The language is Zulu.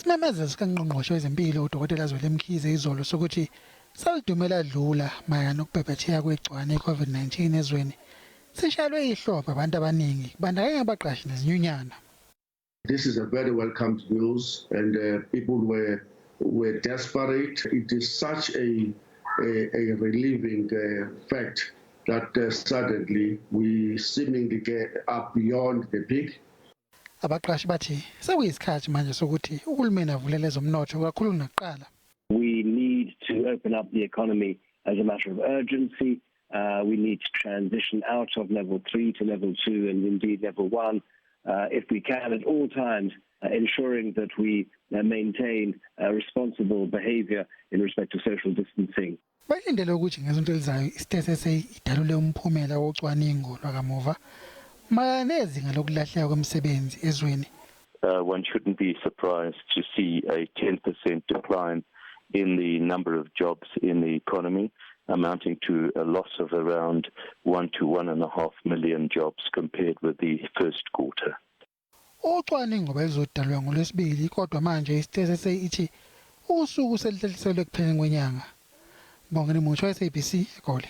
Isimemezelo sikaNgqongqoshe wezempilo uDkt Zweli Mkhize izolo sokuthi salidumela dlula mayana nokubhebhetheka kwegciwane iCovid-19 ezweni sishayelwe ihlobo abantu abaningi kubandakanya abaqashi nezinyunyana. This is a very welcome news, and people were desperate. It is such a relieving fact that suddenly we seemingly get up beyond the peak. Abaqashi bathi sekuyisikhathi manje sokuthi uhulumeni avulele ezomnotho kakhulu kunakuqala. We need to open up the economy as a matter of urgency. We need to transition out of level 3 to level 2 and indeed level 1 if we can at all times, ensuring that we maintain responsible behavior in respect to social distancing. Bayindele ukuthi ngesonto elizayo isitese idalule umphumela wocwaningo lwakamuva mayana nezinga lokulahleka kwemisebenzi ezweni. One shouldn't be surprised to see a 10% decline in the number of jobs in the economy, amounting to a loss of around 1 to 1.5 million jobs compared with the first quarter. Ocwaningo bezodalwa ngolwesibili kodwa manje isitese ithi usuku selihlehlelwe kupheleni kwenyanga. Ngibonga nemibutho SABC eGoli.